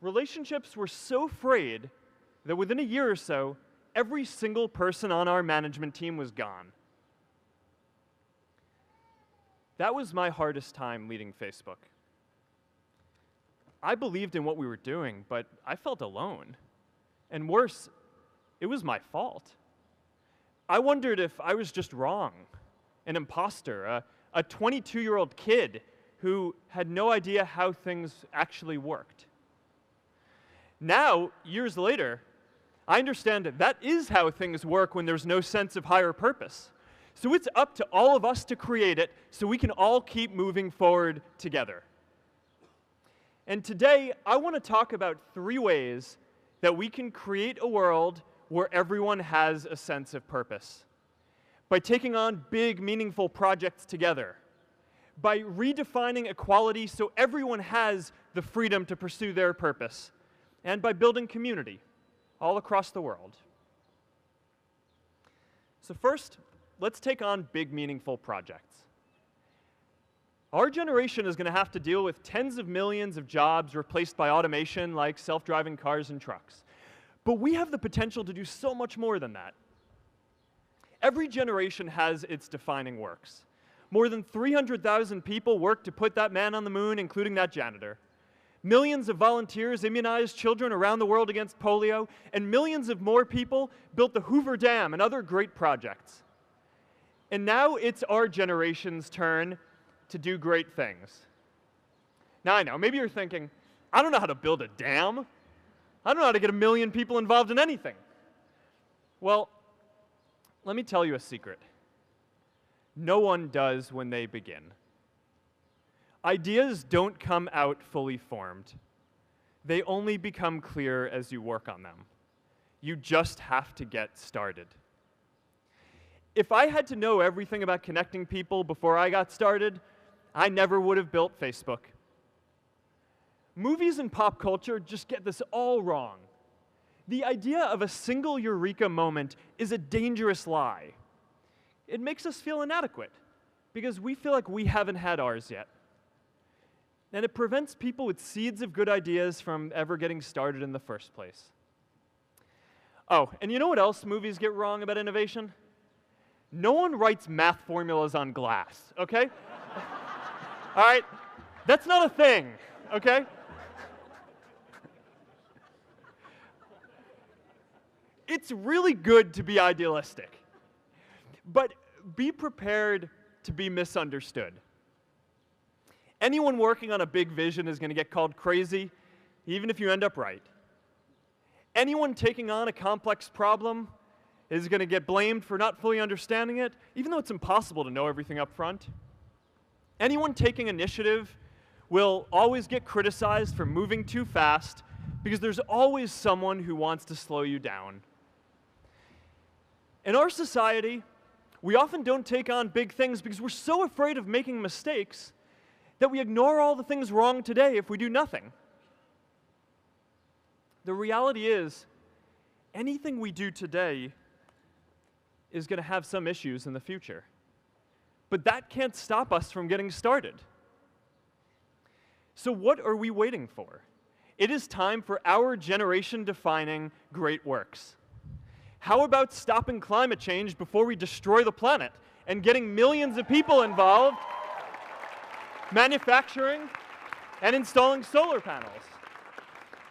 relationships were so frayed that within a year or so, every single person on our management team was gone. That was my hardest time leading Facebook. I believed in what we were doing, but I felt alone. And worse, it was my fault. I wondered if I was just wrong, an imposter, a 22-year-old kid who had no idea how things actually worked. Now, years later, I understand that is how things work when there's no sense of higher purpose. So it's up to all of us to create it so we can all keep moving forward together. And today, I want to talk about 3 ways that we can create a world where everyone has a sense of purpose. By taking on big, meaningful projects together. By redefining equality so everyone has the freedom to pursue their purpose. And by building community all across the world. So first, let's take on big, meaningful projects. Our generation is going to have to deal with tens of millions of jobs replaced by automation like self-driving cars and trucks. But we have the potential to do so much more than that. Every generation has its defining works. More than 300,000 people worked to put that man on the moon, including that janitor. Millions of volunteers immunized children around the world against polio, and millions of more people built the Hoover Dam and other great projects. And now it's our generation's turn to do great things. Now I know, maybe you're thinking, I don't know how to build a dam. I don't know how to get 1 million people involved in anything. Well, let me tell you a secret. No one does when they begin. Ideas don't come out fully formed. They only become clear as you work on them. You just have to get started. If I had to know everything about connecting people before I got started, I never would have built Facebook. Movies and pop culture just get this all wrong. The idea of a single eureka moment is a dangerous lie. It makes us feel inadequate because we feel like we haven't had ours yet. And it prevents people with seeds of good ideas from ever getting started in the first place. Oh, and you know what else movies get wrong about innovation? No one writes math formulas on glass, okay? All right? That's not a thing, okay? It's really good to be idealistic, but be prepared to be misunderstood. Anyone working on a big vision is going to get called crazy, even if you end up right. Anyone taking on a complex problem is going to get blamed for not fully understanding it, even though it's impossible to know everything up front. Anyone taking initiative will always get criticized for moving too fast because there's always someone who wants to slow you down. In our society, we often don't take on big things because we're so afraid of making mistakes that we ignore all the things wrong today if we do nothing. The reality is, anything we do today is going to have some issues in the future. But that can't stop us from getting started. So what are we waiting for? It is time for our generation-defining great works. How about stopping climate change before we destroy the planet and getting millions of people involved manufacturing and installing solar panels?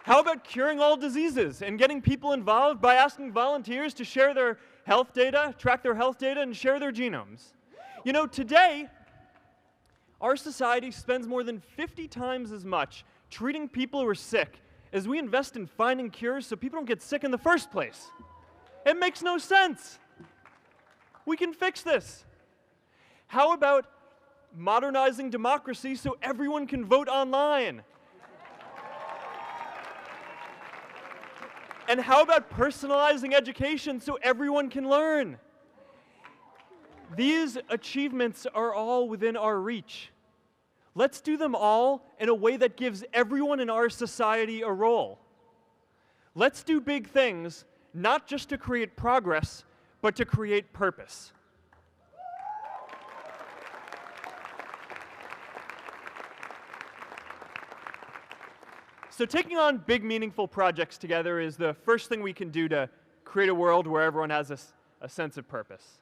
How about curing all diseases and getting people involved by asking volunteers to share their health data, track their health data, and share their genomes? You know, today, our society spends more than 50 times as much treating people who are sick as we invest in finding cures so people don't get sick in the first place. It makes no sense. We can fix this. How about modernizing democracy so everyone can vote online? And how about personalizing education so everyone can learn? These achievements are all within our reach. Let's do them all in a way that gives everyone in our society a role. Let's do big things, not just to create progress, but to create purpose. So taking on big, meaningful projects together is the first thing we can do to create a world where everyone has a sense of purpose.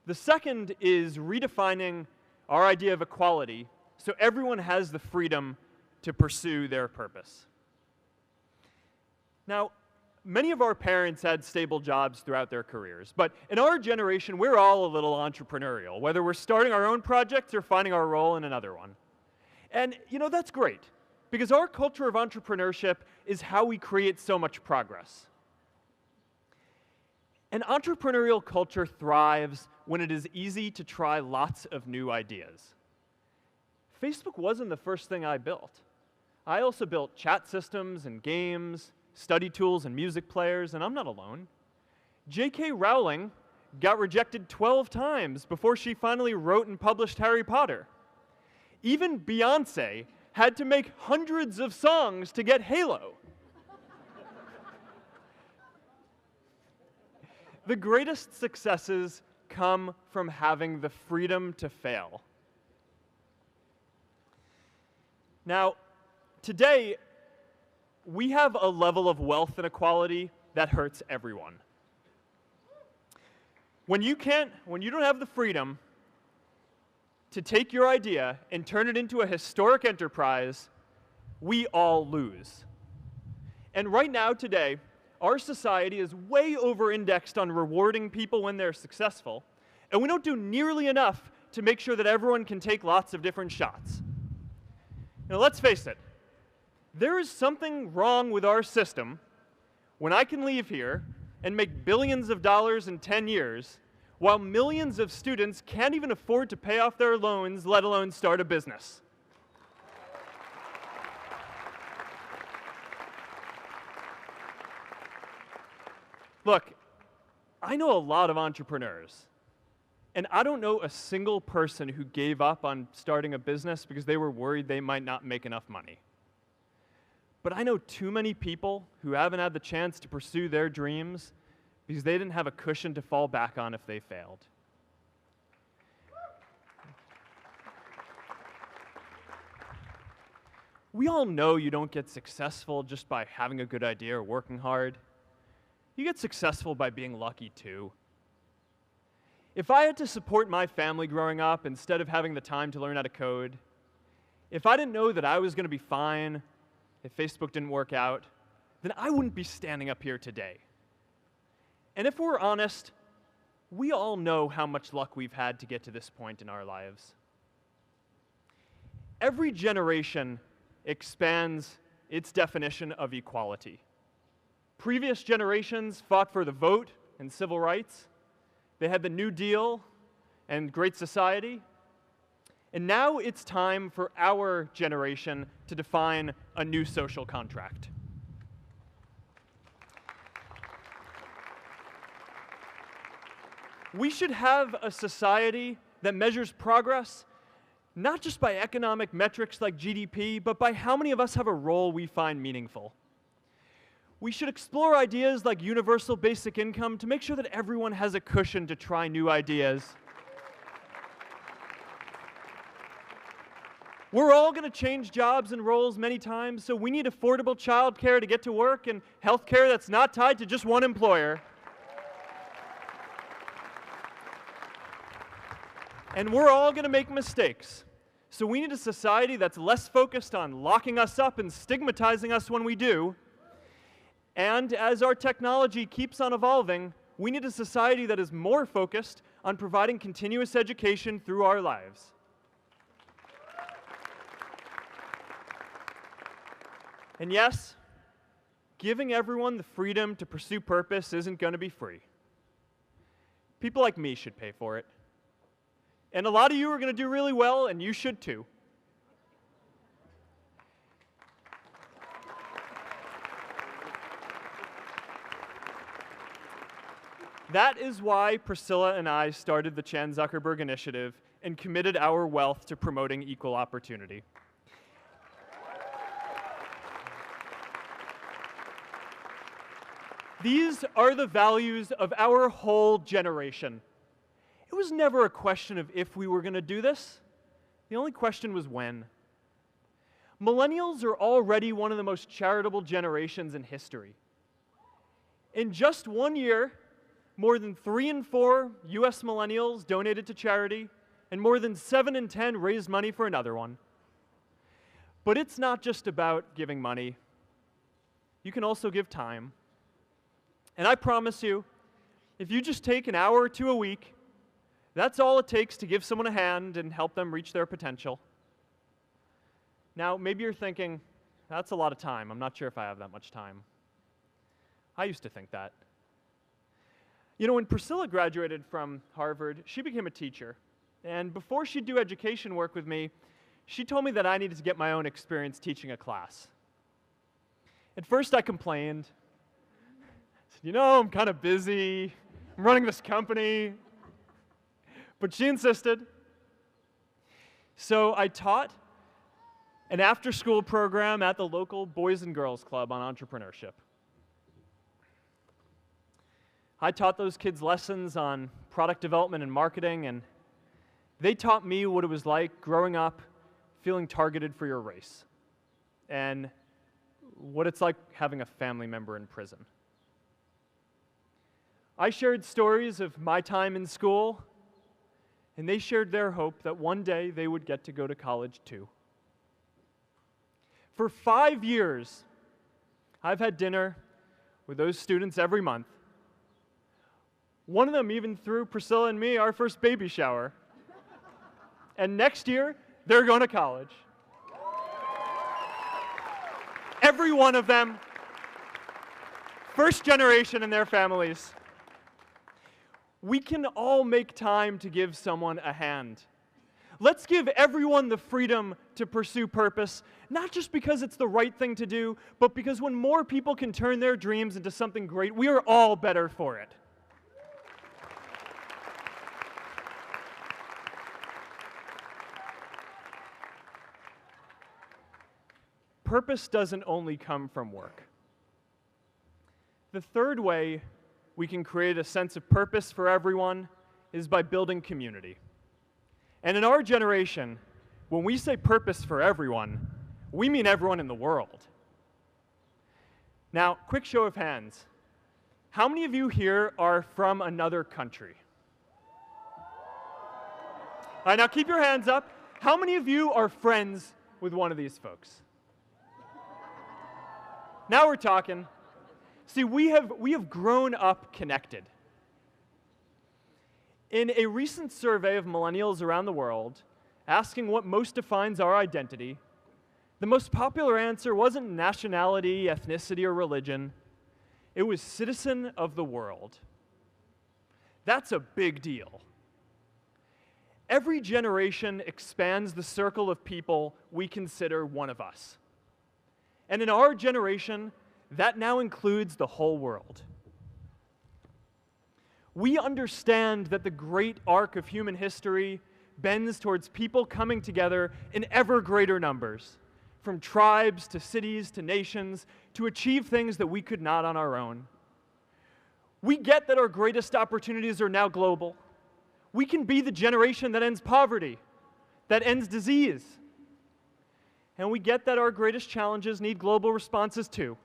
The second is redefining our idea of equality so everyone has the freedom to pursue their purpose. Now, many of our parents had stable jobs throughout their careers, but in our generation, we're all a little entrepreneurial, whether we're starting our own projects or finding our role in another one. And, that's great, because our culture of entrepreneurship is how we create so much progress. An entrepreneurial culture thrives when it is easy to try lots of new ideas. Facebook wasn't the first thing I built. I also built chat systems and games, study tools and music players, and I'm not alone. J.K. Rowling got rejected 12 times before she finally wrote and published Harry Potter. Even Beyoncé had to make hundreds of songs to get Halo. The greatest successes come from having the freedom to fail. Now, today, we have a level of wealth inequality that hurts everyone. When you don't have the freedom to take your idea and turn it into a historic enterprise, we all lose. And right now, today, our society is way over-indexed on rewarding people when they're successful, and we don't do nearly enough to make sure that everyone can take lots of different shots. Now, let's face it, there is something wrong with our system when I can leave here and make billions of dollars in 10 years, while millions of students can't even afford to pay off their loans, let alone start a business. Look, I know a lot of entrepreneurs, and I don't know a single person who gave up on starting a business because they were worried they might not make enough money. But I know too many people who haven't had the chance to pursue their dreams because they didn't have a cushion to fall back on if they failed. We all know you don't get successful just by having a good idea or working hard. You get successful by being lucky too. If I had to support my family growing up instead of having the time to learn how to code, if I didn't know that I was going to be fine if Facebook didn't work out, then I wouldn't be standing up here today. And if we're honest, we all know how much luck we've had to get to this point in our lives. Every generation expands its definition of equality. Previous generations fought for the vote and civil rights. They had the New Deal and Great Society. And now it's time for our generation to define a new social contract. We should have a society that measures progress not just by economic metrics like GDP, but by how many of us have a role we find meaningful. We should explore ideas like universal basic income to make sure that everyone has a cushion to try new ideas. We're all going to change jobs and roles many times, so we need affordable childcare to get to work and healthcare that's not tied to just one employer. And we're all going to make mistakes. So we need a society that's less focused on locking us up and stigmatizing us when we do. And as our technology keeps on evolving, we need a society that is more focused on providing continuous education through our lives. And yes, giving everyone the freedom to pursue purpose isn't going to be free. People like me should pay for it. And a lot of you are going to do really well, and you should too. That is why Priscilla and I started the Chan Zuckerberg Initiative and committed our wealth to promoting equal opportunity. These are the values of our whole generation. It was never a question of if we were going to do this. The only question was when. Millennials are already one of the most charitable generations in history. In just 1 year, more than 3 in 4 US millennials donated to charity, and more than 7 in 10 raised money for another one. But it's not just about giving money. You can also give time. And I promise you, if you just take an hour or two a week, that's all it takes to give someone a hand and help them reach their potential. Now, maybe you're thinking, that's a lot of time. I'm not sure if I have that much time. I used to think that. You know, when Priscilla graduated from Harvard, she became a teacher. And before she'd do education work with me, she told me that I needed to get my own experience teaching a class. At first, I complained. I said, you know, I'm kind of busy. I'm running this company. But she insisted. So I taught an after-school program at the local Boys and Girls Club on entrepreneurship. I taught those kids lessons on product development and marketing, and they taught me what it was like growing up feeling targeted for your race, and what it's like having a family member in prison. I shared stories of my time in school, and they shared their hope that one day they would get to go to college too. For 5 years, I've had dinner with those students every month. One of them even threw Priscilla and me our first baby shower. And next year, they're going to college. Every one of them, first generation in their families. We can all make time to give someone a hand. Let's give everyone the freedom to pursue purpose, not just because it's the right thing to do, but because when more people can turn their dreams into something great, we are all better for it. Purpose doesn't only come from work. The third way we can create a sense of purpose for everyone is by building community. And in our generation, when we say purpose for everyone, we mean everyone in the world. Now, quick show of hands. How many of you here are from another country? All right, now keep your hands up. How many of you are friends with one of these folks? Now we're talking. See, we have grown up connected. In a recent survey of millennials around the world, asking what most defines our identity, the most popular answer wasn't nationality, ethnicity, or religion. It was citizen of the world. That's a big deal. Every generation expands the circle of people we consider one of us. And in our generation, that now includes the whole world. We understand that the great arc of human history bends towards people coming together in ever greater numbers, from tribes to cities to nations, to achieve things that we could not on our own. We get that our greatest opportunities are now global. We can be the generation that ends poverty, that ends disease. And we get that our greatest challenges need global responses too.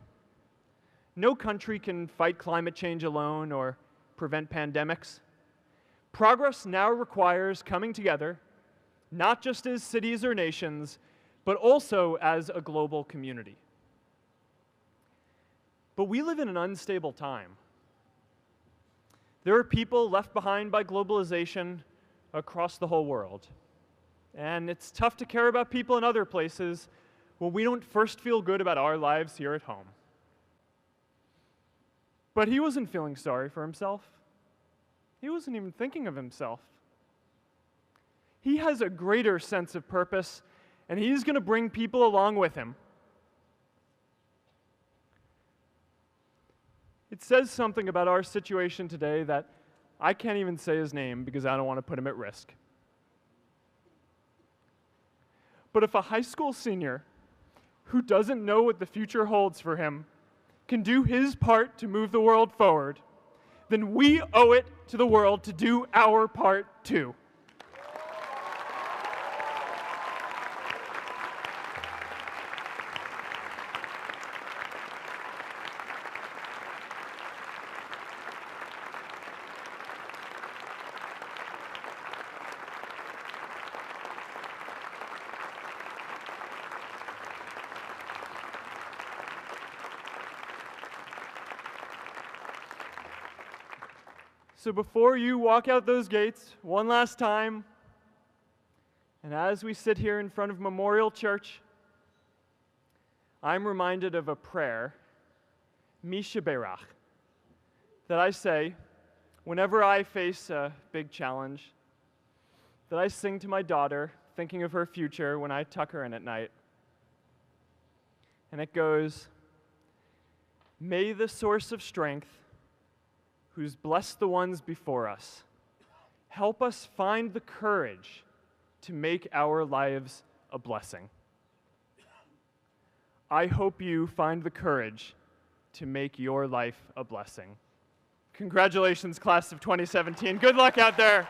No country can fight climate change alone or prevent pandemics. Progress now requires coming together, not just as cities or nations, but also as a global community. But we live in an unstable time. There are people left behind by globalization across the whole world. And it's tough to care about people in other places when we don't first feel good about our lives here at home. But he wasn't feeling sorry for himself. He wasn't even thinking of himself. He has a greater sense of purpose, and he's going to bring people along with him. It says something about our situation today that I can't even say his name because I don't want to put him at risk. But if a high school senior who doesn't know what the future holds for him can do his part to move the world forward, then we owe it to the world to do our part too. So before you walk out those gates one last time, and as we sit here in front of Memorial Church, I'm reminded of a prayer, Mishaberach, that I say whenever I face a big challenge, that I sing to my daughter, thinking of her future when I tuck her in at night. And it goes, "May the source of strength, who's blessed the ones before us, help us find the courage to make our lives a blessing." I hope you find the courage to make your life a blessing. Congratulations, class of 2017. Good luck out there.